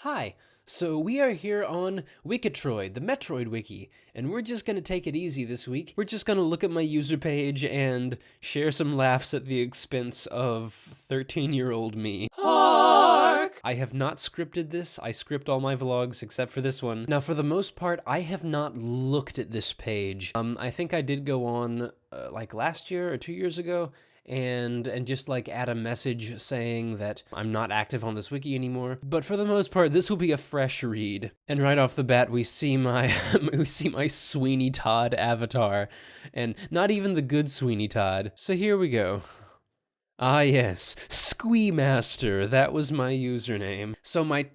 Hi, so we are here on Wikitroid, the Metroid Wiki, and we're just gonna take it easy this week. We're just gonna look at my user page and share some laughs at the expense of 13-year-old me. Hark! I have not scripted this. I script all my vlogs except for this one. Now, for the most part, I have not looked at this page. I think I did go on like last year or 2 years ago and just like add a message saying that I'm not active on this wiki anymore. But for the most part, this will be a fresh read. And right off the bat, we see my we see my Sweeney Todd avatar, and not even the good Sweeney Todd. So here we go. Ah yes, Squeemaster, that was my username. So my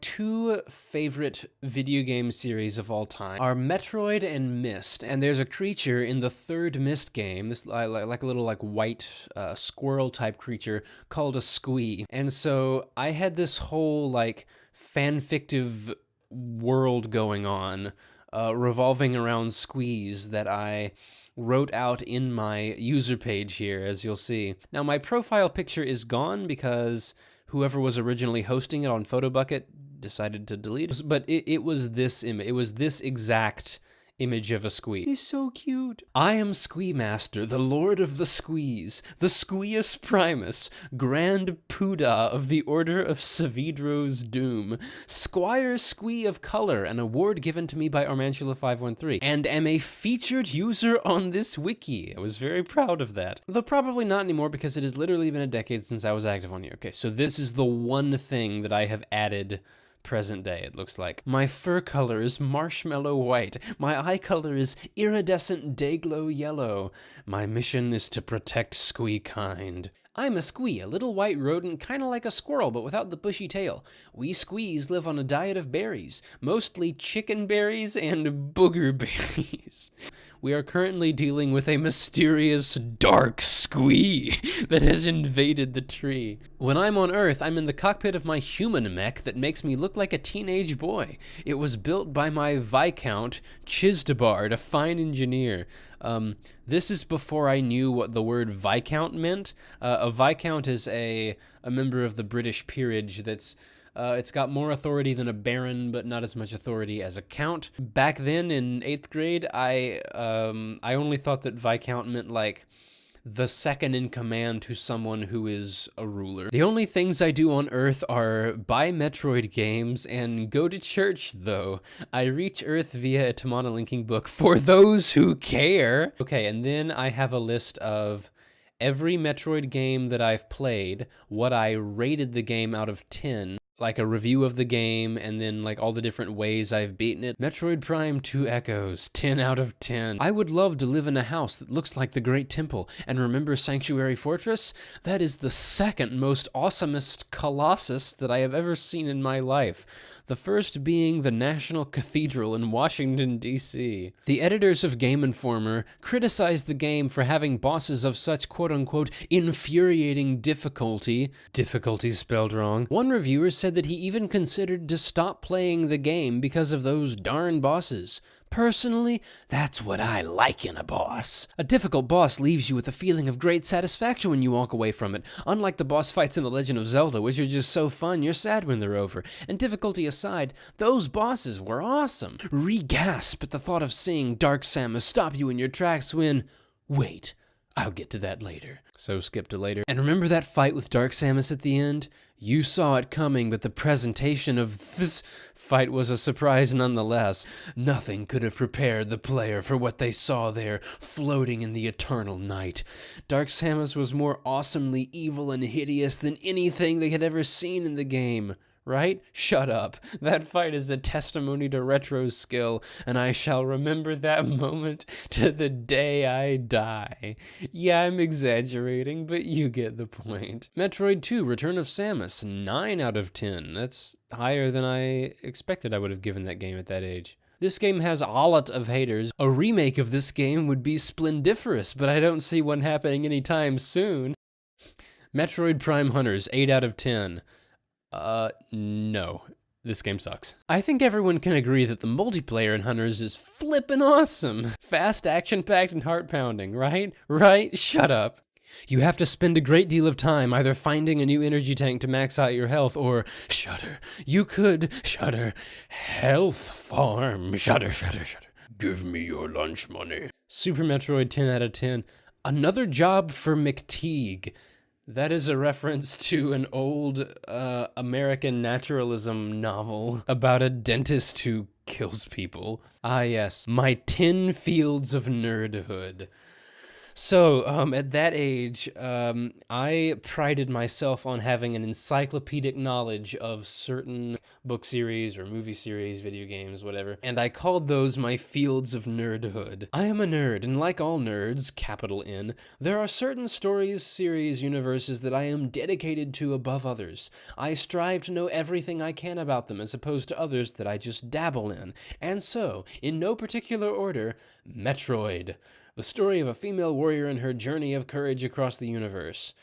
two favorite video game series of all time are Metroid and Myst, and there's a creature in the third Myst game, this like a little like white squirrel type creature called a Squee. And so I had this whole like fanfictive world going on revolving around Squees that I wrote out in my user page here, as you'll see. Now, my profile picture is gone because whoever was originally hosting it on PhotoBucket decided to delete it, but it was this image. It was this exact image of a Squee. He's so cute. I am Squeemaster, the Lord of the Squees, the Squeus Primus, Grand Poodah of the Order of Savidro's Doom, Squire Squee of Color, an award given to me by Armantula513, and am a featured user on this wiki. I was very proud of that. Though probably not anymore because it has literally been a decade since I was active on here. Okay, so this is the one thing that I have added present day, it looks like. My fur color is marshmallow white. My eye color is iridescent dayglow yellow. My mission is to protect Squee kind. I'm a Squee, a little white rodent kinda like a squirrel but without the bushy tail. We Squees live on a diet of berries, mostly chicken berries and booger berries. We are currently dealing with a mysterious dark Squee that has invaded the tree. When I'm on Earth, I'm in the cockpit of my human mech that makes me look like a teenage boy. It was built by my Viscount Chizdabard, a fine engineer. This is before I knew what the word Viscount meant. A Viscount is a member of the British peerage that's it's got more authority than a baron, but not as much authority as a count. Back then in 8th grade, I only thought that Viscount meant like the second in command to someone who is a ruler. The only things I do on Earth are buy Metroid games and go to church, though. I reach Earth via a Tamana linking book for those who care. Okay, and then I have a list of every Metroid game that I've played, what I rated the game out of 10, like a review of the game, and then like all the different ways I've beaten it. Metroid Prime 2 Echoes, 10 out of 10. I would love to live in a house that looks like the Great Temple, and remember Sanctuary Fortress? That is the second most awesomest colossus that I have ever seen in my life. The first being the National Cathedral in Washington, D.C. The editors of Game Informer criticized the game for having bosses of such quote-unquote infuriating difficulty spelled wrong. One reviewer said that he even considered to stop playing the game because of those darn bosses. Personally, that's what I like in a boss. A difficult boss leaves you with a feeling of great satisfaction when you walk away from it, unlike the boss fights in The Legend of Zelda, which are just so fun you're sad when they're over. And difficulty aside, those bosses were awesome. Re-gasp at the thought of seeing Dark Samus stop you in your tracks when... Wait, I'll get to that later. So skip to later. And remember that fight with Dark Samus at the end? You saw it coming, but the presentation of this fight was a surprise nonetheless. Nothing could have prepared the player for what they saw there, floating in the eternal night. Dark Samus was more awesomely evil and hideous than anything they had ever seen in the game. Right? Shut up. That fight is a testimony to Retro's skill, and I shall remember that moment to the day I die. Yeah, I'm exaggerating, but you get the point. Metroid 2, Return of Samus, 9 out of 10. That's higher than I expected I would have given that game at that age. This game has a lot of haters. A remake of this game would be splendiferous, but I don't see one happening anytime soon. Metroid Prime Hunters, 8 out of 10. No. This game sucks. I think everyone can agree that the multiplayer in Hunters is flippin' awesome. Fast, action-packed, and heart-pounding, right? Right? Shut up. You have to spend a great deal of time either finding a new energy tank to max out your health or shudder. You could shudder. Health farm. Shudder, shudder, shudder. Give me your lunch money. Super Metroid 10 out of 10. Another job for McTeague. That is a reference to an old American naturalism novel about a dentist who kills people. Ah yes, my 10 fields of nerdhood. So, at that age, I prided myself on having an encyclopedic knowledge of certain book series or movie series, video games, whatever, and I called those my fields of nerdhood. I am a nerd, and like all nerds, capital N, there are certain stories, series, universes that I am dedicated to above others. I strive to know everything I can about them, as opposed to others that I just dabble in. And so, in no particular order, Metroid. The story of a female warrior and her journey of courage across the universe.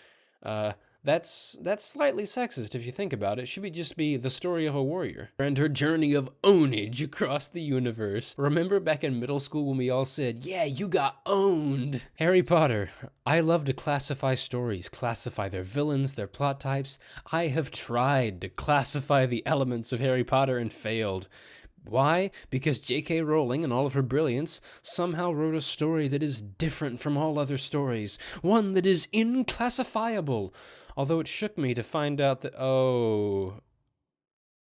That's slightly sexist if you think about it. It should just be the story of a warrior and her journey of ownage across the universe. Remember back in middle school when we all said, yeah, you got owned? Harry Potter. I love to classify stories, classify their villains, their plot types. I have tried to classify the elements of Harry Potter and failed. Why? Because J.K. Rowling, in all of her brilliance, somehow wrote a story that is different from all other stories. One that is inclassifiable. Although it shook me to find out that,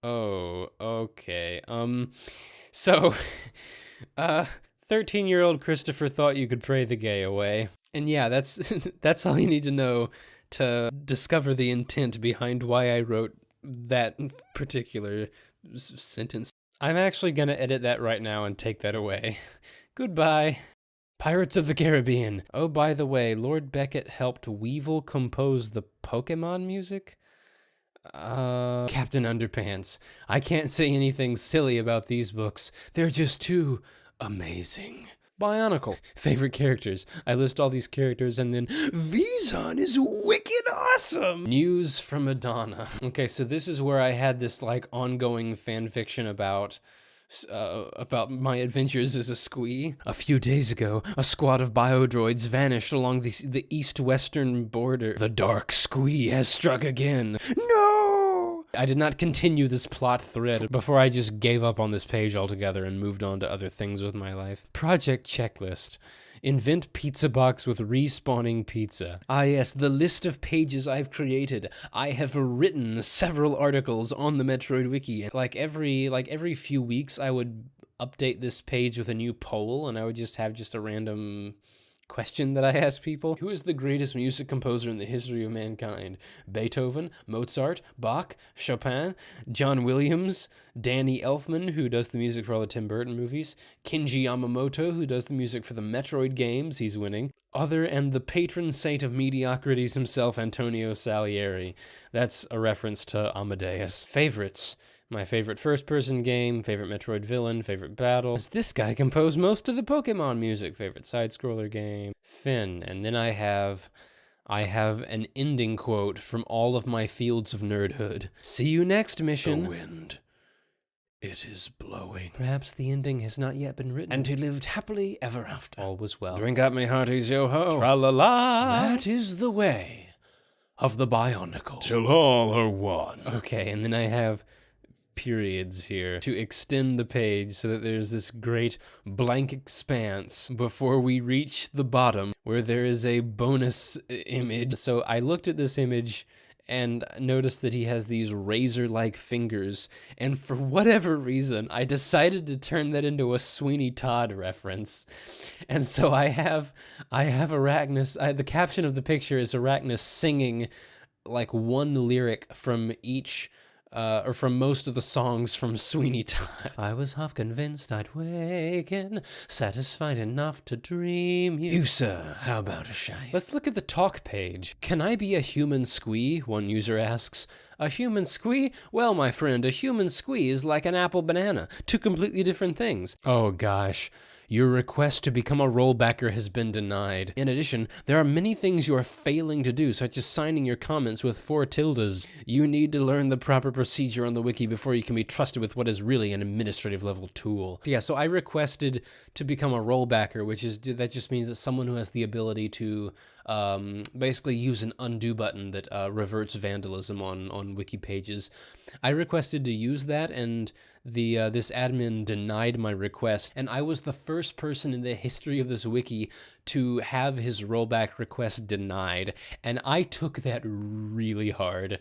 okay. So, 13-year-old Christopher thought you could pray the gay away. And yeah, that's all you need to know to discover the intent behind why I wrote that particular sentence. I'm actually gonna edit that right now and take that away. Goodbye. Pirates of the Caribbean. Oh, by the way, Lord Beckett helped Weevil compose the Pokemon music? Captain Underpants. I can't say anything silly about these books. They're just too amazing. Bionicle. Favorite characters. I list all these characters and then Vizon is wicked awesome. News from Madonna. Okay, so this is where I had this like ongoing fan fiction about my adventures as a Squee. A few days ago, a squad of biodroids vanished along the east-western border. The dark Squee has struck again. No! I did not continue this plot thread before I just gave up on this page altogether and moved on to other things with my life. Project checklist. Invent pizza box with respawning pizza. Ah yes, the list of pages I've created. I have written several articles on the Metroid Wiki. Like every few weeks I would update this page with a new poll, and I would just have a random question that I ask people. Who is the greatest music composer in the history of mankind? Beethoven, Mozart, Bach, Chopin, John Williams, Danny Elfman, who does the music for all the Tim Burton movies, Kenji Yamamoto, who does the music for the Metroid games, he's winning, and the patron saint of mediocrities himself, Antonio Salieri. That's a reference to Amadeus. Favorites. My favorite first-person game, favorite Metroid villain, favorite battle. This guy composed most of the Pokemon music. Favorite side-scroller game. Finn. And then I have an ending quote from all of my fields of nerdhood. See you next mission. The wind. It is blowing. Perhaps the ending has not yet been written. And he lived happily ever after. All was well. Drink up, me hearties, yo-ho. Tra-la-la. That is the way of the Bionicle. Till all are one. Okay, and then I have periods here to extend the page so that there's this great blank expanse before we reach the bottom where there is a bonus image. So I looked at this image and noticed that he has these razor-like fingers, and for whatever reason I decided to turn that into a Sweeney Todd reference. And so I have Arachnus, the caption of the picture is Arachnus singing like one lyric from each or from most of the songs from Sweeney Todd. I was half convinced I'd waken, satisfied enough to dream you. You, sir, how about a shine? Let's look at the talk page. Can I be a human Squee? One user asks. A human Squee? Well, my friend, a human Squee is like an apple banana. Two completely different things. Oh gosh. Your request to become a rollbacker has been denied. In addition, there are many things you are failing to do, such as signing your comments with 4 tildes. You need to learn the proper procedure on the wiki before you can be trusted with what is really an administrative level tool. Yeah, so I requested to become a rollbacker, that just means that someone who has the ability to basically use an undo button that reverts vandalism on wiki pages. I requested to use that, and this admin denied my request, and I was the first person in the history of this wiki to have his rollback request denied, and I took that really hard.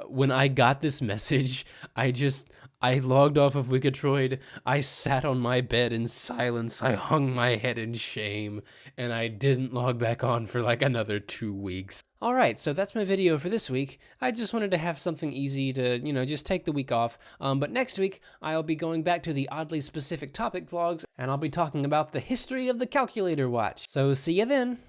When I got this message, I logged off of Wikitroid, I sat on my bed in silence, I hung my head in shame, and I didn't log back on for like another 2 weeks. Alright, so that's my video for this week. I just wanted to have something easy to, just take the week off. But next week, I'll be going back to the oddly specific topic vlogs, and I'll be talking about the history of the calculator watch. So see you then!